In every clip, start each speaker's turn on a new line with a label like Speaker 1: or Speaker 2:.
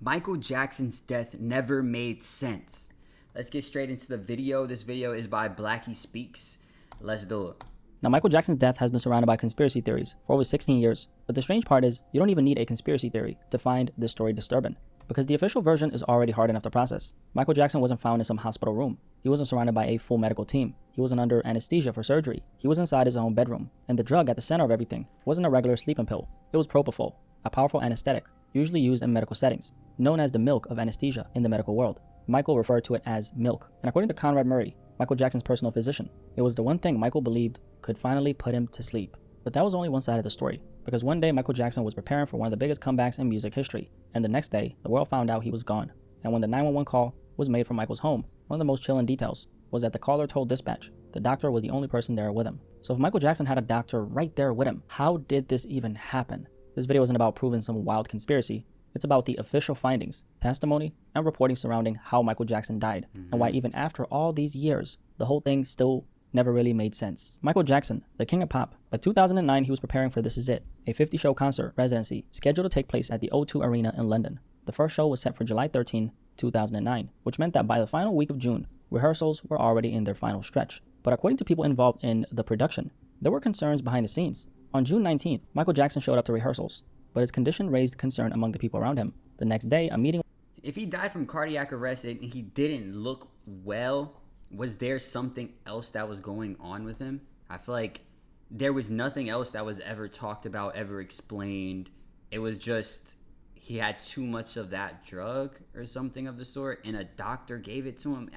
Speaker 1: Michael Jackson's death never made sense. Let's get straight into the video. This video is by Blackie Speaks. Let's do it.
Speaker 2: Now, Michael Jackson's death has been surrounded by conspiracy theories for over 16 years, but the strange part is you don't even need a conspiracy theory to find this story disturbing, because the official version is already hard enough to process. Michael Jackson wasn't found in some hospital room. He wasn't surrounded by a full medical team. He wasn't under anesthesia for surgery. He was inside his own bedroom, and the drug at the center of everything wasn't a regular sleeping pill. It was propofol, a powerful anesthetic, usually used in medical settings, known as the milk of anesthesia in the medical world. Michael referred to it as milk, and according to Conrad Murray, Michael Jackson's personal physician, it was the one thing Michael believed could finally put him to sleep. But that was only one side of the story, because one day Michael Jackson was preparing for one of the biggest comebacks in music history, and the next day, the world found out he was gone. And when the 911 call was made from Michael's home, one of the most chilling details was that the caller told dispatch the doctor was the only person there with him. So if Michael Jackson had a doctor right there with him, how did this even happen? This video isn't about proving some wild conspiracy. It's about the official findings, testimony, and reporting surrounding how Michael Jackson died, and why even after all these years, the whole thing still never really made sense. Michael Jackson, the king of pop. By 2009, he was preparing for This Is It, a 50-show concert residency scheduled to take place at the O2 Arena in London. The first show was set for July 13, 2009, which meant that by the final week of June, rehearsals were already in their final stretch. But according to people involved in the production, there were concerns behind the scenes. On June 19th, Michael Jackson showed up to rehearsals, but his condition raised concern among the people around him. The next day, a meeting...
Speaker 1: If he died from cardiac arrest and he didn't look well, was there something else that was going on with him? I feel like there was nothing else that was ever talked about, ever explained. It was just he had too much of that drug or something of the sort, and a doctor gave it to him.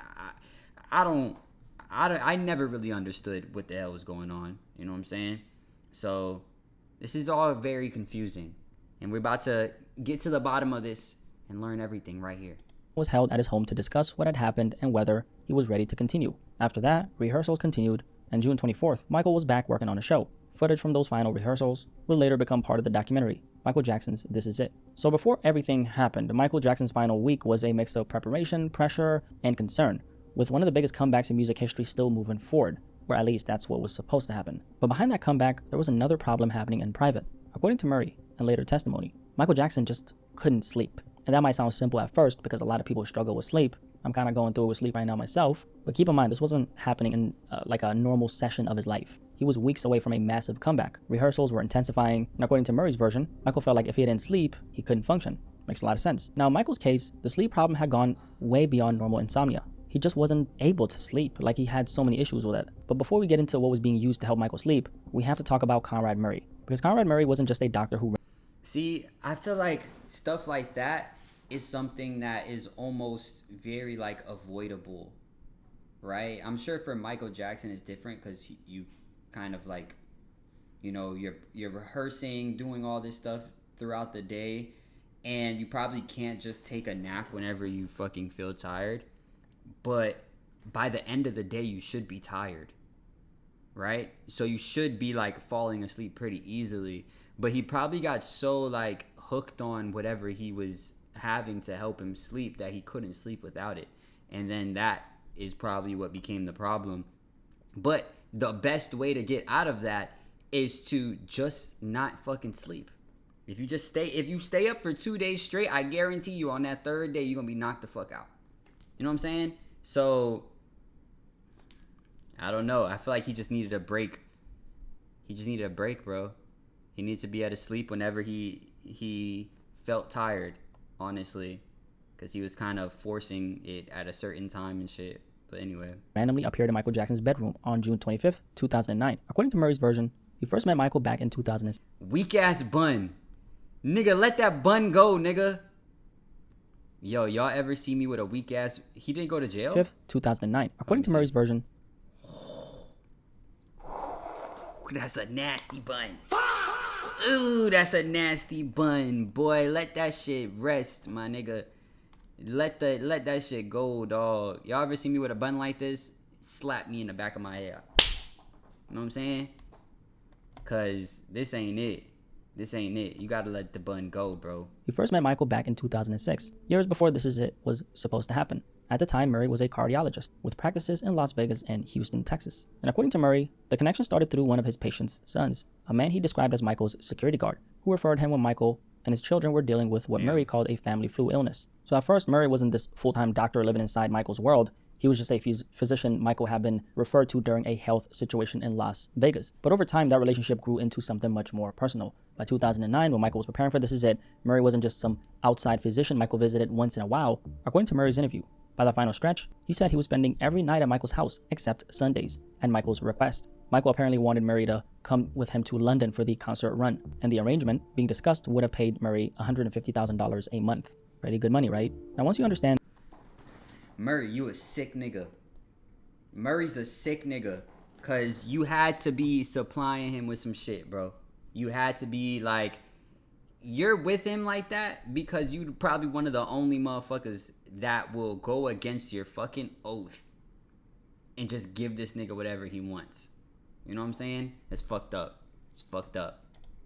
Speaker 1: I never really understood what the hell was going on. You know what I'm saying? So this is all very confusing, and we're about to get to the bottom of this and learn everything right here.
Speaker 2: Was held at his home to discuss what had happened and whether he was ready to continue. After that, rehearsals continued, and June 24th, Michael was back working on a show. Footage from those final rehearsals would later become part of the documentary, Michael Jackson's This Is It. So before everything happened, Michael Jackson's final week was a mix of preparation, pressure, and concern, with one of the biggest comebacks in music history still moving forward, or at least that's what was supposed to happen. But behind that comeback, there was another problem happening in private. According to Murray, and later testimony, Michael Jackson just couldn't sleep. And that might sound simple at first because a lot of people struggle with sleep. I'm kind of going through it with sleep right now myself. But keep in mind, this wasn't happening in like a normal session of his life. He was weeks away from a massive comeback. Rehearsals were intensifying, and according to Murray's version, Michael felt like if he didn't sleep, he couldn't function. Makes a lot of sense. Now, in Michael's case, the sleep problem had gone way beyond normal insomnia. He just wasn't able to sleep, like he had so many issues with it. But before we get into what was being used to help Michael sleep, we have to talk about Conrad Murray. Because Conrad Murray wasn't just a doctor who...
Speaker 1: See, I feel like stuff like that is something that is almost very like avoidable, right? I'm sure for Michael Jackson it's different because you kind of like, you know, you're rehearsing, doing all this stuff throughout the day, and you probably can't just take a nap whenever you fucking feel tired. But by the end of the day, you should be tired, right? So you should be like falling asleep pretty easily. But he probably got so like hooked on whatever he was having to help him sleep that he couldn't sleep without it. And then that is probably what became the problem. But the best way to get out of that is to just not fucking sleep. If you stay up for 2 days straight, I guarantee you on that third day, you're going to be knocked the fuck out. You know what I'm saying? So, I don't know. I feel like he just needed a break. He just needed a break, bro. He needs to be able to sleep whenever he felt tired, honestly. Because he was kind of forcing it at a certain time and shit. But anyway.
Speaker 2: Randomly appeared in Michael Jackson's bedroom on June 25th, 2009. According to Murray's version, he first met Michael back in 2006.
Speaker 1: Weak ass bun. Nigga, let that bun go, nigga. Yo, y'all ever see me with a weak ass... He didn't go to jail?
Speaker 2: 5th, 2009. According to Murray's version...
Speaker 1: That's a nasty bun. Ooh, that's a nasty bun. Boy, let that shit rest, my nigga. Let that shit go, dog. Y'all ever see me with a bun like this? Slap me in the back of my head. You know what I'm saying? Because this ain't it. This ain't it. You gotta let the bun go, bro.
Speaker 2: He first met Michael back in 2006, years before This Is It was supposed to happen. At the time, Murray was a cardiologist with practices in Las Vegas and Houston, Texas. And according to Murray, the connection started through one of his patient's sons, a man he described as Michael's security guard, who referred him when Michael and his children were dealing with what
Speaker 1: Yeah.
Speaker 2: Murray called a family flu illness. So at first, Murray wasn't this full-time doctor living inside Michael's world. He was just a physician Michael had been referred to during a health situation in Las Vegas. But over time, that relationship grew into something much more personal. By 2009, when Michael was preparing for This Is It, Murray wasn't just some outside physician Michael visited once in a while. According to Murray's interview, by the final stretch, he said he was spending every night at Michael's house, except Sundays, at Michael's request. Michael apparently wanted Murray to come with him to London for the concert run, and the arrangement being discussed would have paid Murray $150,000 a month. Pretty good money, right? Now, once you understand
Speaker 1: Murray, you a sick nigga. Murray's a sick nigga. Cause you had to be supplying him with some shit, bro. You had to be like, you're with him like that because you probably one of the only motherfuckers that will go against your fucking oath and just give this nigga whatever he wants. You know what I'm saying? It's fucked up. It's fucked up.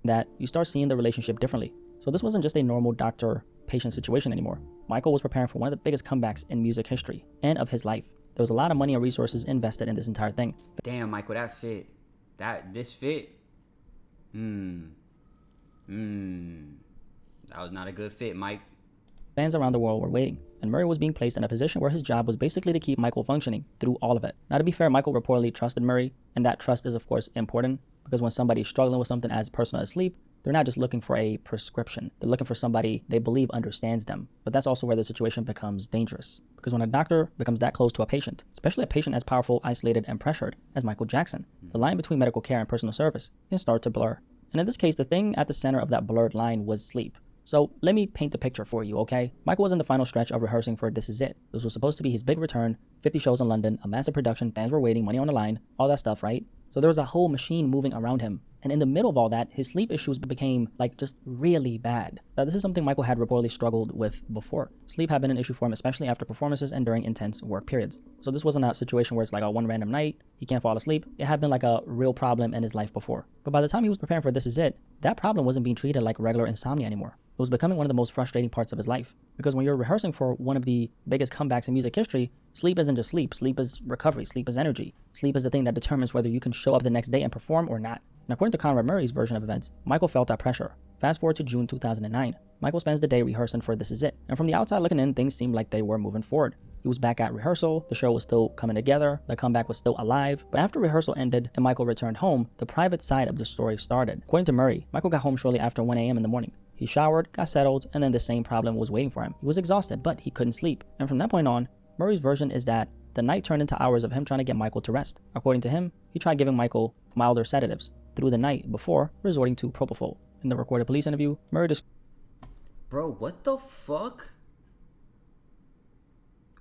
Speaker 2: that you start seeing the relationship differently. So this wasn't just a normal doctor-patient situation anymore. Michael was preparing for one of the biggest comebacks in music history and of his life. There was a lot of money and resources invested in this entire thing.
Speaker 1: Damn, Michael, that fit. This fit. That was not a good fit, Mike.
Speaker 2: Fans around the world were waiting, and Murray was being placed in a position where his job was basically to keep Michael functioning through all of it. Now, to be fair, Michael reportedly trusted Murray, and that trust is of course important, because when somebody's struggling with something as personal as sleep, they're not just looking for a prescription. They're looking for somebody they believe understands them. But that's also where the situation becomes dangerous, because when a doctor becomes that close to a patient, especially a patient as powerful, isolated, and pressured as Michael Jackson, the line between medical care and personal service can start to blur. And in this case, the thing at the center of that blurred line was sleep. So let me paint the picture for you, okay? Michael was in the final stretch of rehearsing for This Is It. This was supposed to be his big return, 50 shows in London, a massive production, fans were waiting, money on the line, all that stuff, right? So there was a whole machine moving around him. And in the middle of all that, his sleep issues became just really bad. Now, this is something Michael had reportedly struggled with before. Sleep had been an issue for him, especially after performances and during intense work periods. So this wasn't a situation where it's like a one random night, he can't fall asleep. It had been like a real problem in his life before. But by the time he was preparing for This Is It, that problem wasn't being treated like regular insomnia anymore. It was becoming one of the most frustrating parts of his life. Because when you're rehearsing for one of the biggest comebacks in music history, sleep isn't just sleep. Sleep is recovery. Sleep is energy. Sleep is the thing that determines whether you can show up the next day and perform or not. And according to Conrad Murray's version of events, Michael felt that pressure. Fast forward to June 2009. Michael spends the day rehearsing for This Is It. And from the outside looking in, things seemed like they were moving forward. He was back at rehearsal, the show was still coming together, the comeback was still alive. But after rehearsal ended and Michael returned home, the private side of the story started. According to Murray, Michael got home shortly after 1 a.m. in the morning. He showered, got settled, and then the same problem was waiting for him. He was exhausted, but he couldn't sleep. And from that point on, Murray's version is that the night turned into hours of him trying to get Michael to rest. According to him, he tried giving Michael milder sedatives through the night before resorting to propofol. In the recorded police interview, Murray
Speaker 1: Bro, what the fuck?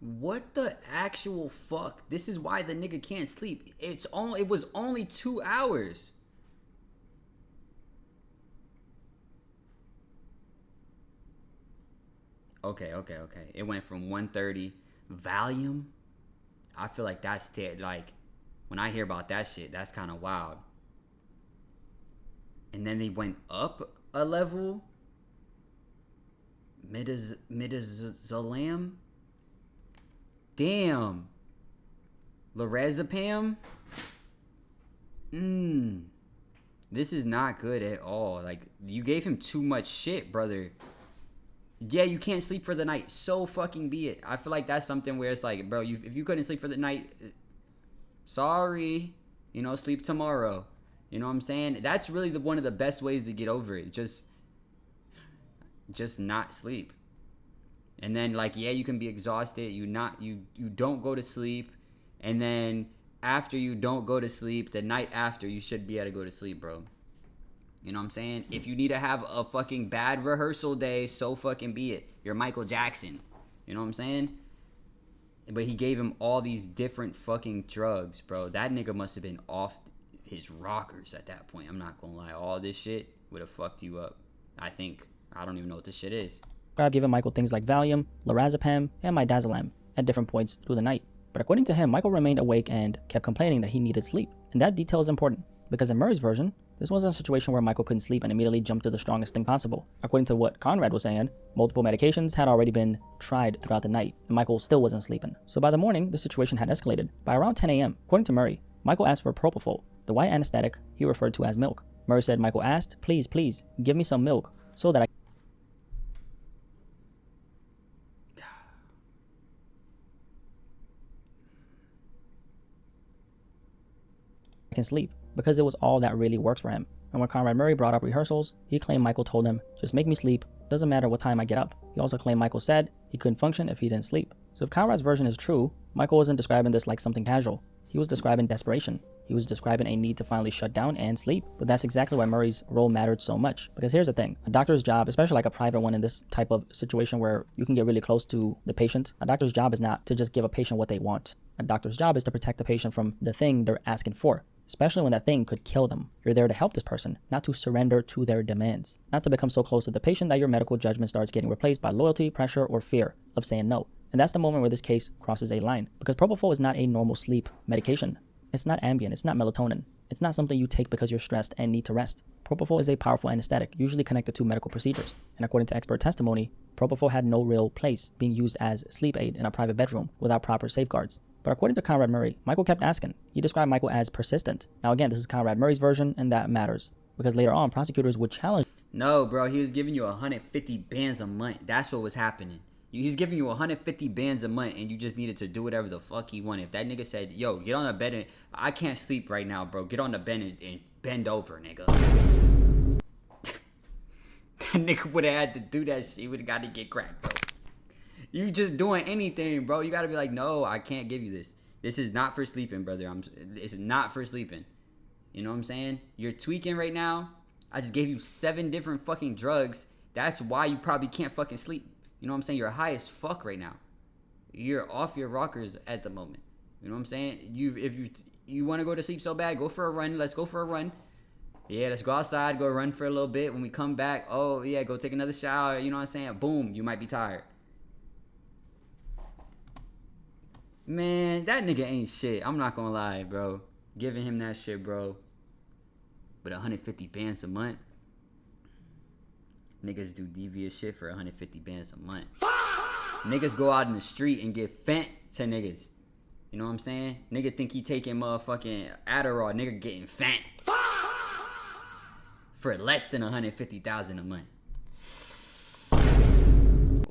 Speaker 1: What the actual fuck? This is why the nigga can't sleep. It was only 2 hours. Okay. It went from 1:30 Valium. I feel like that's like when I hear about that shit, that's kind of wild. And then they went up a level. Midazolam. Damn. Lorazepam. This is not good at all. Like, you gave him too much shit, brother. Yeah, you can't sleep for the night. So fucking be it. I feel like that's something where it's like, bro, if you couldn't sleep for the night, sorry. Sleep tomorrow. You know what I'm saying? That's really one of the best ways to get over it. Just not sleep. And then you can be exhausted. You don't go to sleep. And then after you don't go to sleep, the night after, you should be able to go to sleep, bro. You know what I'm saying? If you need to have a fucking bad rehearsal day, so fucking be it. You're Michael Jackson. You know what I'm saying? But he gave him all these different fucking drugs, bro. That nigga must have been off his rockers at that point. I'm not gonna lie. All this shit would have fucked you up. I don't even know what this shit is.
Speaker 2: I've given Michael things like Valium, lorazepam, and midazolam at different points through the night. But according to him, Michael remained awake and kept complaining that he needed sleep. And that detail is important, because in Murray's version, this wasn't a situation where Michael couldn't sleep and immediately jumped to the strongest thing possible. According to what Conrad was saying, multiple medications had already been tried throughout the night, and Michael still wasn't sleeping. So by the morning, the situation had escalated. By around 10 a.m., according to Murray, Michael asked for propofol, the white anesthetic he referred to as milk. Murray said Michael asked, please, give me some milk, so that I... can sleep, because it was all that really works for him. And when Conrad Murray brought up rehearsals, he claimed Michael told him, just make me sleep, doesn't matter what time I get up. He also claimed Michael said he couldn't function if he didn't sleep. So if Conrad's version is true, Michael wasn't describing this like something casual. He was describing desperation. He was describing a need to finally shut down and sleep. But that's exactly why Murray's role mattered so much. Because here's the thing, a doctor's job, especially like a private one in this type of situation where you can get really close to the patient, a doctor's job is not to just give a patient what they want. A doctor's job is to protect the patient from the thing they're asking for, especially when that thing could kill them. You're there to help this person, not to surrender to their demands, not to become so close to the patient that your medical judgment starts getting replaced by loyalty, pressure, or fear of saying no. And that's the moment where this case crosses a line, because propofol is not a normal sleep medication. It's not Ambien, it's not melatonin. It's not something you take because you're stressed and need to rest. Propofol is a powerful anesthetic, usually connected to medical procedures. And according to expert testimony, propofol had no real place being used as a sleep aid in a private bedroom without proper safeguards. But according to Conrad Murray, Michael kept asking. He described Michael as persistent. Now again, this is Conrad Murray's version, and that matters, because later on, prosecutors would challenge.
Speaker 1: No, bro, he was giving you 150 bands a month. That's what was happening. He's giving you 150 bands a month, and you just needed to do whatever the fuck he wanted. If that nigga said, yo, get on the bed and I can't sleep right now, bro. Get on the bed and bend over, nigga. That nigga would have had to do that shit. He would have got to get cracked, bro. You just doing anything, bro. You got to be like, no, I can't give you this. This is not for sleeping, brother. It's not for sleeping. You know what I'm saying? You're tweaking right now. I just gave you 7 different fucking drugs. That's why you probably can't fucking sleep. You know what I'm saying? You're high as fuck right now. You're off your rockers at the moment. You know what I'm saying? If you want to go to sleep so bad, go for a run. Let's go for a run. Yeah, let's go outside, go run for a little bit. When we come back, oh yeah, go take another shower. You know what I'm saying? Boom, you might be tired. Man, that nigga ain't shit. I'm not gonna lie, bro. Giving him that shit, bro. With 150 bands a month. Niggas do devious shit for 150 bands a month. Niggas go out in the street and get fent to niggas. You know what I'm saying? Nigga think he taking motherfucking Adderall. Nigga getting fent. For less than 150,000 a month.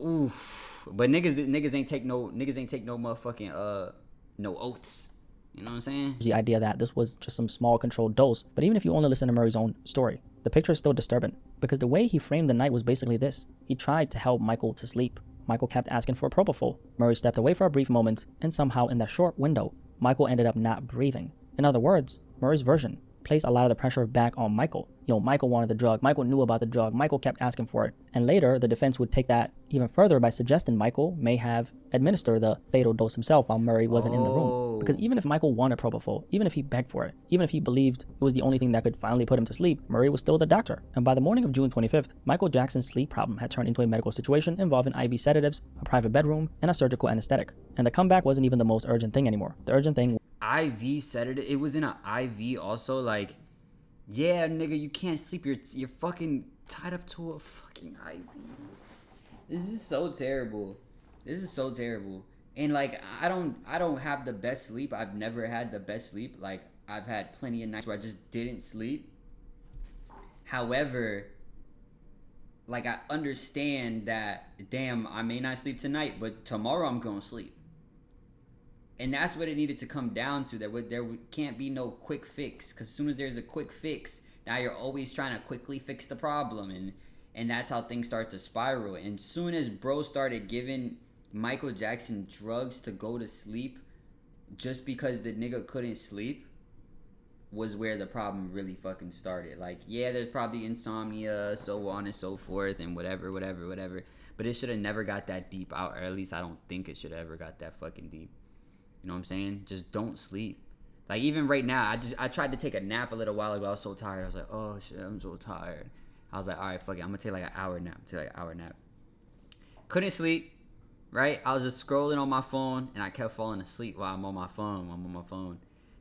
Speaker 1: Oof. But niggas ain't take no motherfucking no oaths. You know what I'm saying?
Speaker 2: The idea that this was just some small controlled dose. But even if you only listen to Murray's own story, the picture is still disturbing, because the way he framed the night was basically this. He tried to help Michael to sleep. Michael kept asking for propofol. Murray stepped away for a brief moment, and somehow in that short window, Michael ended up not breathing. In other words, Murray's version placed a lot of the pressure back on Michael. Michael wanted the drug. Michael knew about the drug. Michael kept asking for it. And later, the defense would take that even further by suggesting Michael may have administered the fatal dose himself while Murray wasn't in the room. Because even if Michael wanted propofol, even if he begged for it, even if he believed it was the only thing that could finally put him to sleep, Murray was still the doctor. And by the morning of June 25th, Michael Jackson's sleep problem had turned into a medical situation involving IV sedatives, a private bedroom, and a surgical anesthetic. And the comeback wasn't even the most urgent thing anymore. The urgent thing...
Speaker 1: IV sedative? It was in an IV also? Like... Yeah, nigga, you can't sleep. You're fucking tied up to a fucking IV. This is so terrible. And like, I don't have the best sleep. I've never had the best sleep. Like, I've had plenty of nights where I just didn't sleep. However, like, I understand that, damn, I may not sleep tonight, but tomorrow I'm gonna sleep. And that's what it needed to come down to. There can't be no quick fix. Because as soon as there's a quick fix, now you're always trying to quickly fix the problem. And that's how things start to spiral. And soon as bro started giving Michael Jackson drugs to go to sleep just because the nigga couldn't sleep, was where the problem really fucking started. Like, yeah, there's probably insomnia, so on and so forth, and whatever. But it should have never got that deep out. Or at least I don't think it should have ever got that fucking deep. You know what I'm saying? Just don't sleep. Like, even right now, I tried to take a nap a little while ago. I was so tired. I was like, oh shit, I'm so tired. I was like, all right, fuck it. I'm gonna take like an hour nap. Couldn't sleep, right? I was just scrolling on my phone, and I kept falling asleep while I'm on my phone.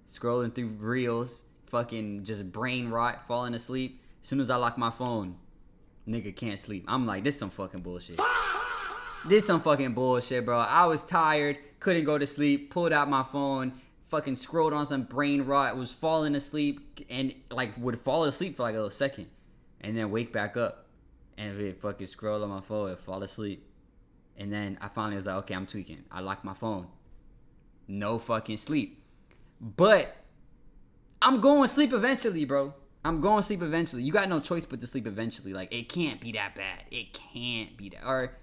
Speaker 1: Scrolling through reels, fucking just brain rot, falling asleep. As soon as I lock my phone, nigga can't sleep. I'm like, this some fucking bullshit. This some fucking bullshit, bro. I was tired, couldn't go to sleep, pulled out my phone, fucking scrolled on some brain rot, was falling asleep, and like would fall asleep for like a little second, and then wake back up, and it fucking scroll on my phone and fall asleep. And then I finally was like, okay, I'm tweaking. I locked my phone. No fucking sleep. But I'm going to sleep eventually, bro. I'm going to sleep eventually. You got no choice but to sleep eventually. Like, it can't be that bad. It can't be that. Or,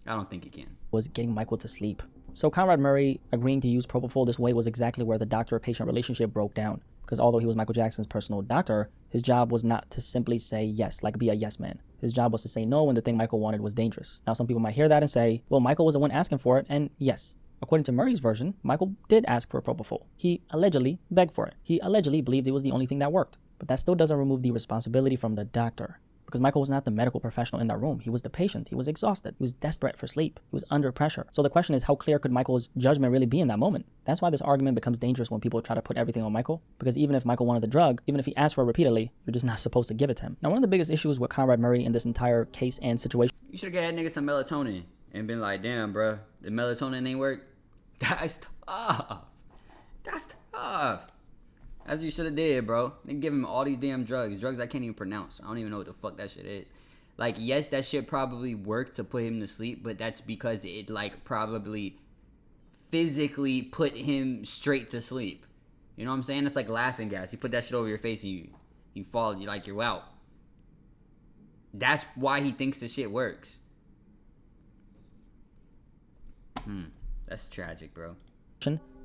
Speaker 1: I don't think it can.
Speaker 2: Was getting Michael to sleep. So Conrad Murray agreeing to use propofol this way was exactly where the doctor-patient relationship broke down. Because although he was Michael Jackson's personal doctor, his job was not to simply say yes, like be a yes man. His job was to say no when the thing Michael wanted was dangerous. Now some people might hear that and say, well, Michael was the one asking for it, and yes. According to Murray's version, Michael did ask for propofol. He allegedly begged for it. He allegedly believed it was the only thing that worked. But that still doesn't remove the responsibility from the doctor. Because Michael was not the medical professional in that room. He was the patient. He was exhausted. He was desperate for sleep. He was under pressure. So the question is, how clear could Michael's judgment really be in that moment? That's why this argument becomes dangerous when people try to put everything on Michael. Because even if Michael wanted the drug, even if he asked for it repeatedly, you're just not supposed to give it to him. Now, one of the biggest issues with Conrad Murray in this entire case and situation.
Speaker 1: You should have got that nigga some melatonin and been like, damn, bro, the melatonin ain't work. That's tough. That's tough. That's what you should have did, bro. They give him all these damn drugs I can't even pronounce. I don't even know what the fuck that shit is. Like, yes, that shit probably worked to put him to sleep, but that's because it, like, probably physically put him straight to sleep. You know what I'm saying? It's like laughing gas. You put that shit over your face and you fall, you're out. That's why he thinks the shit works. That's tragic, bro.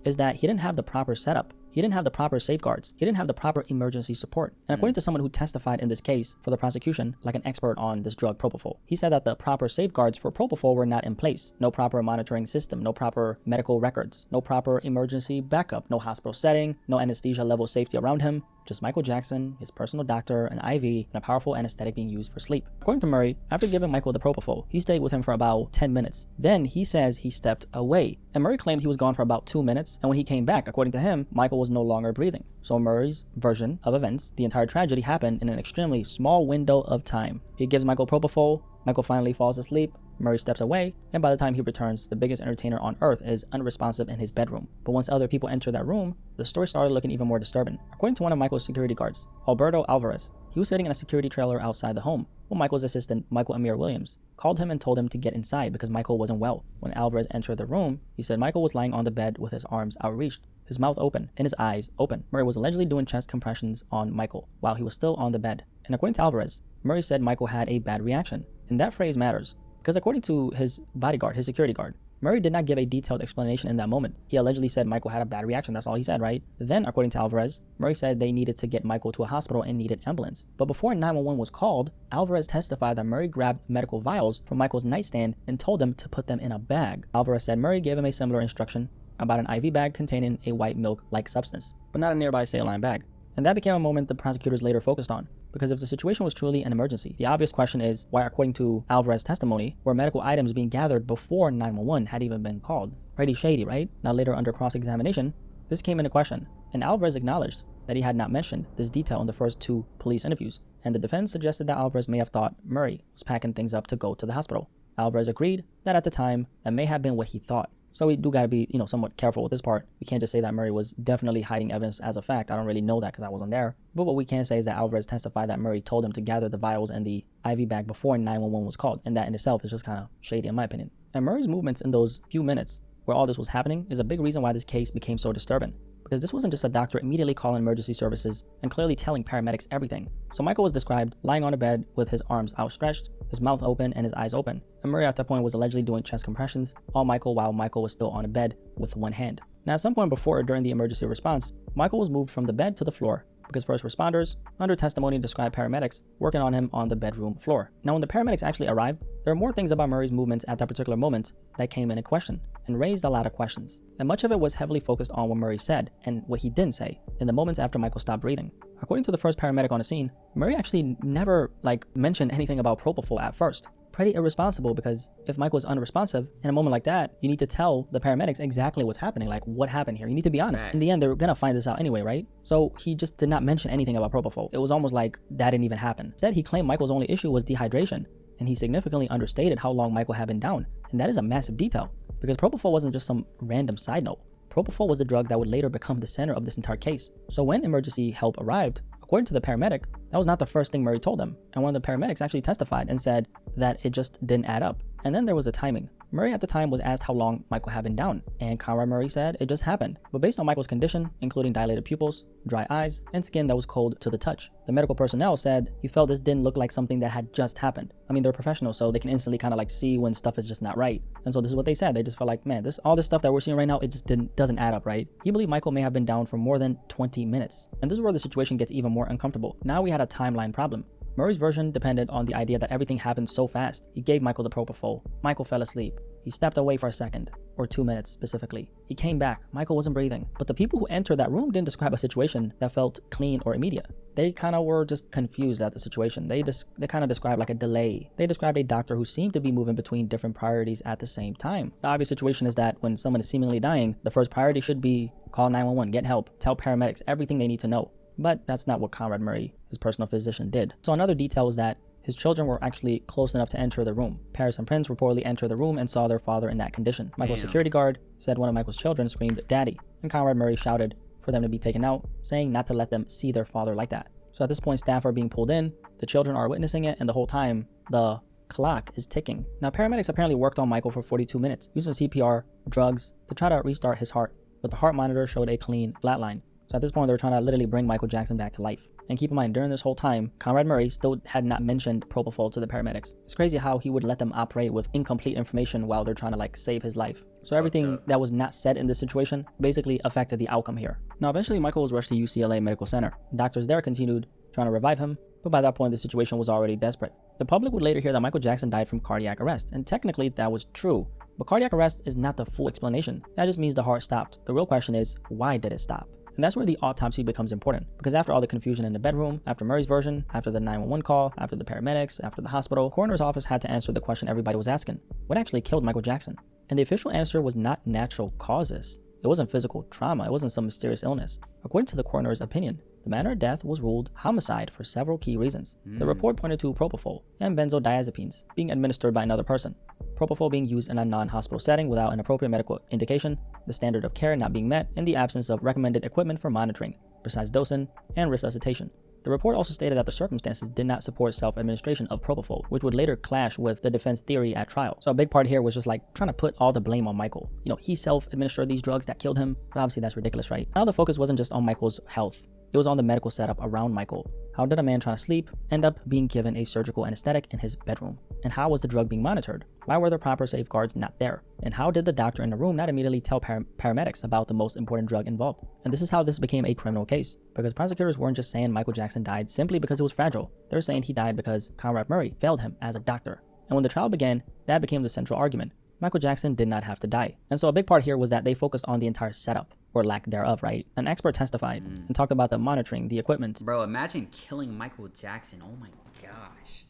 Speaker 2: Is that he didn't have the proper setup. He didn't have the proper safeguards. He didn't have the proper emergency support. And according to someone who testified in this case for the prosecution, like an expert on this drug propofol, he said that the proper safeguards for propofol were not in place. No proper monitoring system, no proper medical records, no proper emergency backup, no hospital setting, no anesthesia level safety around him. Just Michael Jackson, his personal doctor, an IV, and a powerful anesthetic being used for sleep. According to Murray, after giving Michael the propofol, he stayed with him for about 10 minutes. Then he says he stepped away. And Murray claimed he was gone for about 2 minutes, and when he came back, according to him, Michael was no longer breathing. So Murray's version of events, the entire tragedy happened in an extremely small window of time. He gives Michael propofol, Michael finally falls asleep, Murray steps away, and by the time he returns, the biggest entertainer on earth is unresponsive in his bedroom. But once other people enter that room, the story started looking even more disturbing. According to one of Michael's security guards, Alberto Alvarez, he was sitting in a security trailer outside the home when Michael's assistant, Michael Amir Williams, called him and told him to get inside because Michael wasn't well. When Alvarez entered the room, he said Michael was lying on the bed with his arms outreached, his mouth open, and his eyes open. Murray was allegedly doing chest compressions on Michael while he was still on the bed. And according to Alvarez, Murray said Michael had a bad reaction. And that phrase matters, because according to his bodyguard, his security guard, Murray did not give a detailed explanation in that moment. He allegedly said Michael had a bad reaction, that's all he said, right? Then, according to Alvarez, Murray said they needed to get Michael to a hospital and needed ambulance. But before 911 was called, Alvarez testified that Murray grabbed medical vials from Michael's nightstand and told him to put them in a bag. Alvarez said Murray gave him a similar instruction about an IV bag containing a white milk-like substance, but not a nearby saline bag. And that became a moment the prosecutors later focused on. Because if the situation was truly an emergency, the obvious question is why, according to Alvarez's testimony, were medical items being gathered before 911 had even been called? Pretty shady, right? Now later under cross-examination, this came into question, and Alvarez acknowledged that he had not mentioned this detail in the first 2 police interviews, and the defense suggested that Alvarez may have thought Murray was packing things up to go to the hospital. Alvarez agreed that at the time, that may have been what he thought. So we do gotta be, somewhat careful with this part. We can't just say that Murray was definitely hiding evidence as a fact. I don't really know that because I wasn't there. But what we can say is that Alvarez testified that Murray told him to gather the vials and the IV bag before 911 was called. And that in itself is just kind of shady in my opinion. And Murray's movements in those few minutes where all this was happening is a big reason why this case became so disturbing. Because this wasn't just a doctor immediately calling emergency services and clearly telling paramedics everything. So Michael was described lying on a bed with his arms outstretched, his mouth open, and his eyes open. And Murray at that point was allegedly doing chest compressions on Michael while Michael was still on a bed with one hand. Now at some point before or during the emergency response, Michael was moved from the bed to the floor because first responders, under testimony, described paramedics working on him on the bedroom floor. Now when the paramedics actually arrived, there are more things about Murray's movements at that particular moment that came into question and raised a lot of questions. And much of it was heavily focused on what Murray said and what he didn't say in the moments after Michael stopped breathing. According to the first paramedic on the scene, Murray actually never mentioned anything about propofol at first. Pretty irresponsible, because if Michael's unresponsive in a moment like that, you need to tell the paramedics exactly what's happening, like what happened here. You need to be honest.
Speaker 1: Facts.
Speaker 2: In the end, they're gonna find this out anyway, right? So he just did not mention anything about propofol. It was almost like that didn't even happen. Instead, he claimed Michael's only issue was dehydration, and he significantly understated how long Michael had been down. And that is a massive detail, because propofol wasn't just some random side note. Propofol was the drug that would later become the center of this entire case. So when emergency help arrived, according to the paramedic, that was not the first thing Murray told him. And one of the paramedics actually testified and said that it just didn't add up. And then there was the timing. Murray at the time was asked how long Michael had been down, and Conrad Murray said it just happened. But based on Michael's condition, including dilated pupils, dry eyes, and skin that was cold to the touch, the medical personnel said he felt this didn't look like something that had just happened. I mean, they're professionals, so they can instantly kind of like see when stuff is just not right. And so this is what they said. They just felt like, man, all this stuff that we're seeing right now, it just doesn't add up, right? He believed Michael may have been down for more than 20 minutes. And this is where the situation gets even more uncomfortable. Now we had a timeline problem. Murray's version depended on the idea that everything happened so fast. He gave Michael the propofol. Michael fell asleep. He stepped away for a second, or 2 minutes specifically. He came back. Michael wasn't breathing. But the people who entered that room didn't describe a situation that felt clean or immediate. They kind of were just confused at the situation. They kind of described like a delay. They described a doctor who seemed to be moving between different priorities at the same time. The obvious situation is that when someone is seemingly dying, the first priority should be call 911, get help, tell paramedics everything they need to know. But that's not what Conrad Murray, his personal physician, did. So another detail was that his children were actually close enough to enter the room. Paris and Prince reportedly entered the room and saw their father in that condition. Michael's security guard said one of Michael's children screamed, "Daddy," and Conrad Murray shouted for them to be taken out, saying not to let them see their father like that. So at this point, staff are being pulled in, the children are witnessing it, and the whole time, the clock is ticking. Now, paramedics apparently worked on Michael for 42 minutes, using CPR, drugs, to try to restart his heart, but the heart monitor showed a clean flatline. So at this point, they're trying to literally bring Michael Jackson back to life. And keep in mind, during this whole time, Conrad Murray still had not mentioned propofol to the paramedics. It's crazy how he would let them operate with incomplete information while they're trying to like save his life. So everything that was not said in this situation basically affected the outcome here. Now, eventually Michael was rushed to UCLA Medical Center. Doctors there continued trying to revive him, but by that point the situation was already desperate. The public would later hear that Michael Jackson died from cardiac arrest, and technically that was true. But cardiac arrest is not the full explanation. That just means the heart stopped. The real question is, why did it stop? And that's where the autopsy becomes important, because after all the confusion in the bedroom, after Murray's version, after the 911 call, after the paramedics, after the hospital, coroner's office had to answer the question everybody was asking: what actually killed Michael Jackson? And the official answer was not natural causes. It wasn't physical trauma. It wasn't some mysterious illness. According to the coroner's opinion, the manner of death was ruled homicide for several key reasons. The report pointed to propofol and benzodiazepines being administered by another person. Propofol being used in a non-hospital setting without an appropriate medical indication, the standard of care not being met, and the absence of recommended equipment for monitoring, precise dosing, and resuscitation. The report also stated that the circumstances did not support self-administration of propofol, which would later clash with the defense theory at trial. So a big part here was just like trying to put all the blame on Michael. You know, he self-administered these drugs that killed him, but obviously that's ridiculous, right? Now the focus wasn't just on Michael's health. It was on the medical setup around Michael. How did a man trying to sleep end up being given a surgical anesthetic in his bedroom? And how was the drug being monitored? Why were the proper safeguards not there? And how did the doctor in the room not immediately tell paramedics about the most important drug involved? And this is how this became a criminal case, because prosecutors weren't just saying Michael Jackson died simply because it was fragile. They were saying he died because Conrad Murray failed him as a doctor. And when the trial began, that became the central argument. Michael Jackson did not have to die. And so a big part here was that they focused on the entire setup, or lack thereof, right? An expert testified and talked about the monitoring, the equipment.
Speaker 1: Bro, imagine killing Michael Jackson. Oh my gosh.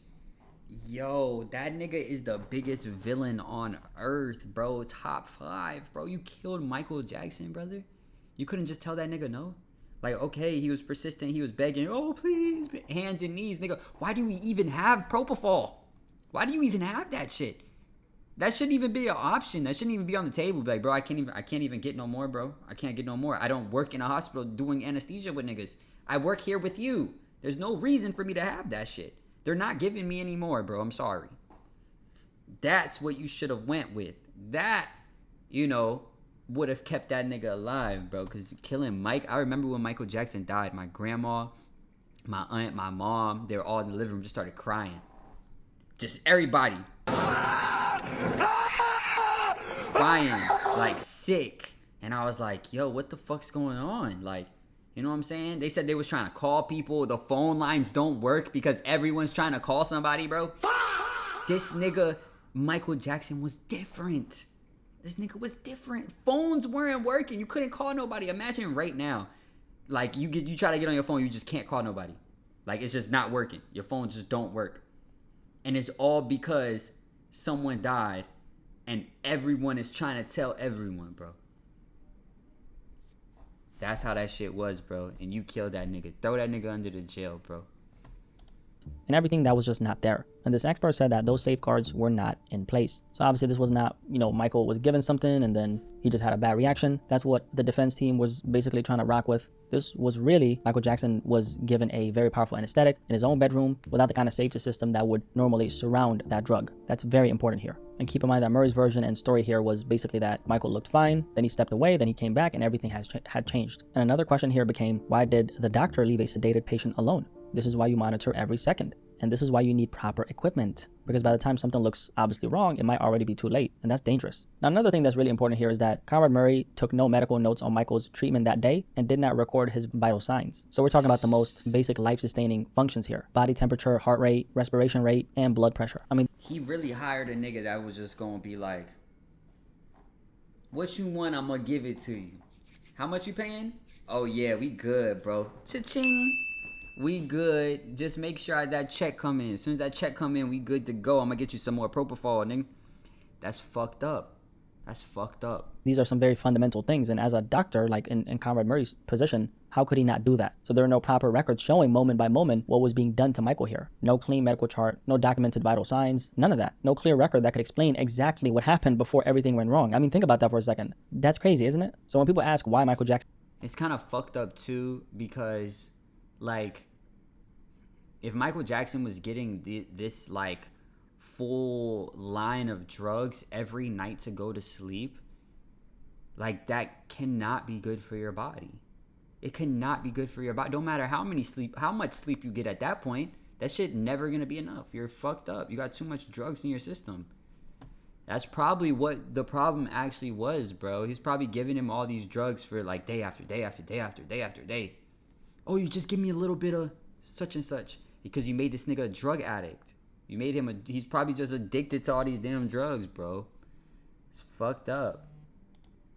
Speaker 1: Yo, that nigga is the biggest villain on earth, bro. Top 5, bro. You killed Michael Jackson, brother. You couldn't just tell that nigga no? Like, okay, he was persistent. He was begging, oh, please, hands and knees, nigga. Why do we even have propofol? Why do you even have that shit? That shouldn't even be an option. That shouldn't even be on the table. Like, bro, I can't even get no more, bro. I can't get no more. I don't work in a hospital doing anesthesia with niggas. I work here with you. There's no reason for me to have that shit. They're not giving me any more, bro. I'm sorry. That's what you should have went with. That, you know, would have kept that nigga alive, bro. Because killing Mike, I remember when Michael Jackson died, my grandma, my aunt, my mom, they were all in the living room, just started crying. Just everybody. Crying, like sick. And I was like, yo, what the fuck's going on? Like, you know what I'm saying? They said they was trying to call people. The phone lines don't work because everyone's trying to call somebody, bro. This nigga, Michael Jackson, was different. This nigga was different. Phones weren't working. You couldn't call nobody. Imagine right now, like, you try to get on your phone, you just can't call nobody. Like, it's just not working. Your phone just don't work. And it's all because someone died and everyone is trying to tell everyone, bro. That's how that shit was, bro. And you killed that nigga. Throw that nigga under the jail, bro.
Speaker 2: and everything that was just not there. And this expert said that those safeguards were not in place. So obviously this was not, Michael was given something and then he just had a bad reaction. That's what the defense team was basically trying to rock with. This was really Michael Jackson was given a very powerful anesthetic in his own bedroom without the kind of safety system that would normally surround that drug. That's very important here. And keep in mind that Murray's version and story here was basically that Michael looked fine, then he stepped away, then he came back, and everything had changed. And another question here became, why did the doctor leave a sedated patient alone? This is why you monitor every second. And this is why you need proper equipment, because by the time something looks obviously wrong, it might already be too late, and that's dangerous. Now, another thing that's really important here is that Conrad Murray took no medical notes on Michael's treatment that day and did not record his vital signs. So we're talking about the most basic life-sustaining functions here: body temperature, heart rate, respiration rate, and blood pressure. I mean,
Speaker 1: he really hired a nigga that was just gonna be like, what you want, I'm gonna give it to you. How much you paying? Oh yeah, we good, bro. Cha-ching. We good. Just make sure that check come in. As soon as that check come in, we good to go. I'm gonna get you some more propofol, nigga. That's fucked up. That's fucked up.
Speaker 2: These are some very fundamental things, and as a doctor, like in Conrad Murray's position, how could he not do that? So there are no proper records showing moment by moment what was being done to Michael here. No clean medical chart, no documented vital signs, none of that. No clear record that could explain exactly what happened before everything went wrong. I mean, think about that for a second. That's crazy, isn't it? So when people ask why Michael Jackson...
Speaker 1: It's kind of fucked up too, because, like, if Michael Jackson was getting this like full line of drugs every night to go to sleep, like, that cannot be good for your body. It cannot be good for your body. Don't matter how much sleep you get at that point, that shit never gonna be enough. You're fucked up. You got too much drugs in your system. That's probably what the problem actually was, bro. He's probably giving him all these drugs for like day after day after day after day after day. Oh, you just give me a little bit of such and such. Because you made this nigga a drug addict. You made him he's probably just addicted to all these damn drugs, bro. It's fucked up.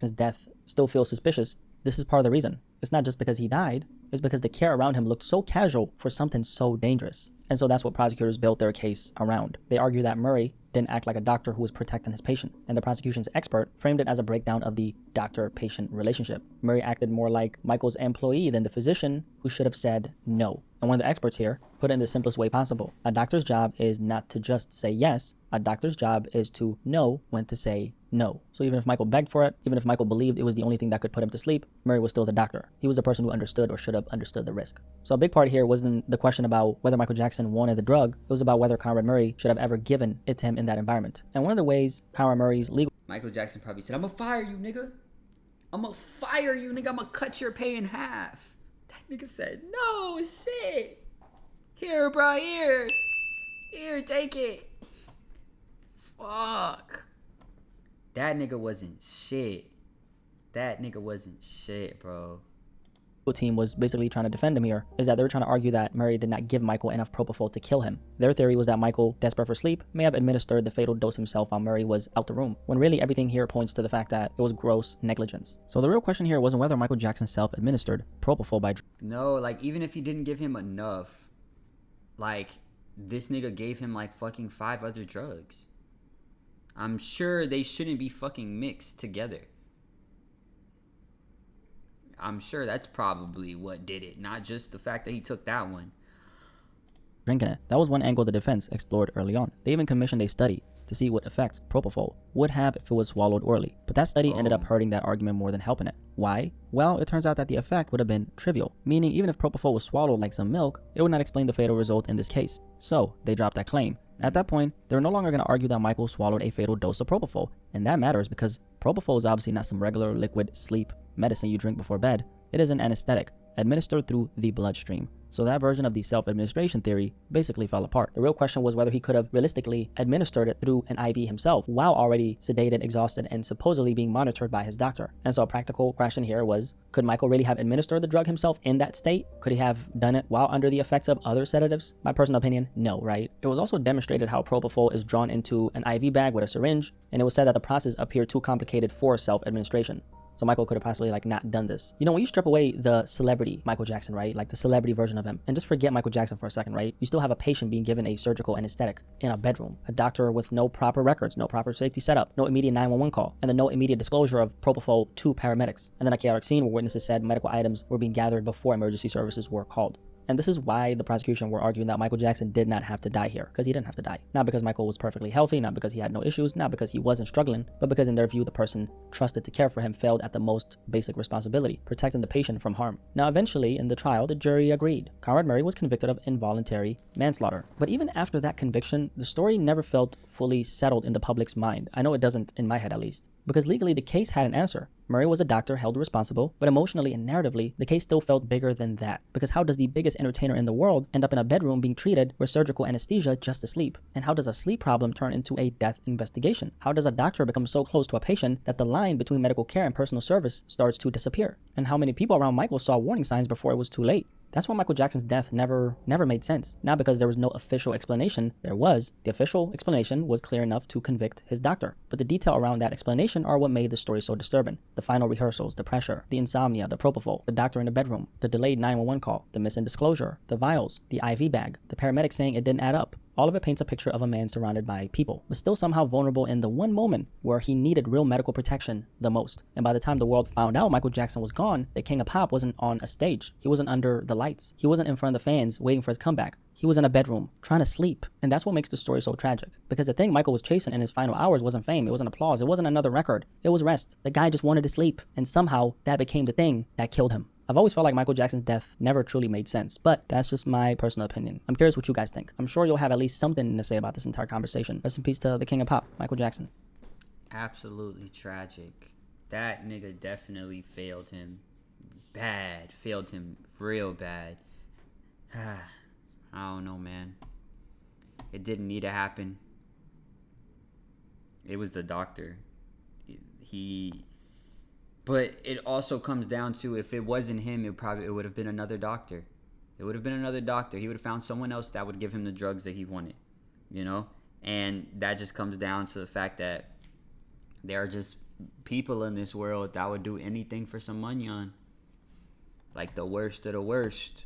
Speaker 2: His death still feels suspicious. This is part of the reason. It's not just because he died. It's because the care around him looked so casual for something so dangerous. And so that's what prosecutors built their case around. They argue that Murray didn't act like a doctor who was protecting his patient, and the prosecution's expert framed it as a breakdown of the doctor-patient relationship. Murray acted more like Michael's employee than the physician who should have said no. And one of the experts here put it in the simplest way possible. A doctor's job is not to just say yes. A doctor's job is to know when to say no. So even if Michael begged for it, even if Michael believed it was the only thing that could put him to sleep, Murray was still the doctor. He was the person who understood or should have understood the risk. So a big part here wasn't the question about whether Michael Jackson wanted the drug. It was about whether Conrad Murray should have ever given it to him in that environment. And one of the ways Conrad Murray's legal...
Speaker 1: Michael Jackson probably said, I'm gonna fire you, nigga. I'm gonna fire you, nigga. I'm gonna cut your pay in half. That nigga said, no, shit. Here, bro, here. Here, take it. Fuck. That nigga wasn't shit. That nigga wasn't shit, bro.
Speaker 2: Team was basically trying to defend him here is that they were trying to argue that Murray did not give Michael enough propofol to kill him. Their theory was that Michael, desperate for sleep, may have administered the fatal dose himself while Murray was out the room, when really everything here points to the fact that it was gross negligence. So the real question here wasn't whether Michael Jackson self-administered propofol by...
Speaker 1: No, like, even if he didn't give him enough, like, this nigga gave him like fucking 5 other drugs. I'm sure they shouldn't be fucking mixed together. I'm sure that's probably what did it, not just the fact that he took that one.
Speaker 2: Drinking it. That was one angle the defense explored early on. They even commissioned a study to see what effects propofol would have if it was swallowed orally. But that study ended up hurting that argument more than helping it. Why? Well, it turns out that the effect would have been trivial, meaning even if propofol was swallowed like some milk, it would not explain the fatal result in this case. So, they dropped that claim. At that point, they're no longer going to argue that Michael swallowed a fatal dose of propofol, and that matters because propofol is obviously not some regular liquid sleep medicine you drink before bed. It is an anesthetic, administered through the bloodstream. So that version of the self-administration theory basically fell apart. The real question was whether he could have realistically administered it through an IV himself while already sedated, exhausted, and supposedly being monitored by his doctor. And so a practical question here was, could Michael really have administered the drug himself in that state? Could he have done it while under the effects of other sedatives? My personal opinion, no, right? It was also demonstrated how propofol is drawn into an IV bag with a syringe, and it was said that the process appeared too complicated for self-administration. So Michael could have possibly not done this. You know, when you strip away the celebrity Michael Jackson, right? Like the celebrity version of him, and just forget Michael Jackson for a second, right? You still have a patient being given a surgical anesthetic in a bedroom, a doctor with no proper records, no proper safety setup, no immediate 911 call, and then no immediate disclosure of propofol to paramedics. And then a chaotic scene where witnesses said medical items were being gathered before emergency services were called. And this is why the prosecution were arguing that Michael Jackson did not have to die here, because he didn't have to die. Not because Michael was perfectly healthy, not because he had no issues, not because he wasn't struggling, but because in their view, the person trusted to care for him failed at the most basic responsibility, protecting the patient from harm. Now, eventually, in the trial, the jury agreed. Conrad Murray was convicted of involuntary manslaughter. But even after that conviction, the story never felt fully settled in the public's mind. I know it doesn't in my head, at least. Because legally, the case had an answer. Murray was a doctor held responsible, but emotionally and narratively, the case still felt bigger than that. Because how does the biggest entertainer in the world end up in a bedroom being treated with surgical anesthesia just to sleep? And how does a sleep problem turn into a death investigation? How does a doctor become so close to a patient that the line between medical care and personal service starts to disappear? And how many people around Michael saw warning signs before it was too late? That's why Michael Jackson's death never made sense. Not because there was no official explanation. There was. The official explanation was clear enough to convict his doctor. But the detail around that explanation are what made the story so disturbing. The final rehearsals, the pressure, the insomnia, the propofol, the doctor in the bedroom, the delayed 911 call, the missing disclosure, the vials, the IV bag, the paramedic saying it didn't add up. All of it paints a picture of a man surrounded by people, but still somehow vulnerable in the one moment where he needed real medical protection the most. And by the time the world found out Michael Jackson was gone, the King of Pop wasn't on a stage. He wasn't under the lights. He wasn't in front of the fans waiting for his comeback. He was in a bedroom, trying to sleep. And that's what makes the story so tragic. Because the thing Michael was chasing in his final hours wasn't fame, it wasn't applause, it wasn't another record. It was rest. The guy just wanted to sleep. And somehow, that became the thing that killed him. I've always felt like Michael Jackson's death never truly made sense, but that's just my personal opinion. I'm curious what you guys think. I'm sure you'll have at least something to say about this entire conversation. Rest in peace to the King of Pop, Michael Jackson.
Speaker 1: Absolutely tragic. That nigga definitely failed him bad. Failed him real bad. I don't know, man. It didn't need to happen. It was the doctor. But it also comes down to, if it wasn't him, it would have been another doctor. It would have been another doctor. He would have found someone else that would give him the drugs that he wanted, you know? And that just comes down to the fact that there are just people in this world that would do anything for some money on. Like the worst of the worst.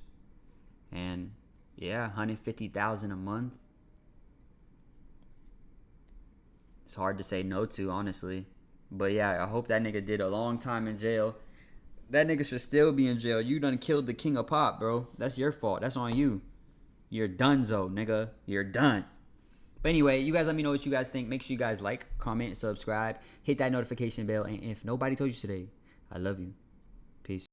Speaker 1: And yeah, $150,000 a month. It's hard to say no to, honestly. But yeah, I hope that nigga did a long time in jail. That nigga should still be in jail. You done killed the King of Pop, bro. That's your fault. That's on you. You're donezo, nigga. You're done. But anyway, you guys let me know what you guys think. Make sure you guys like, comment, subscribe. Hit that notification bell. And if nobody told you today, I love you. Peace.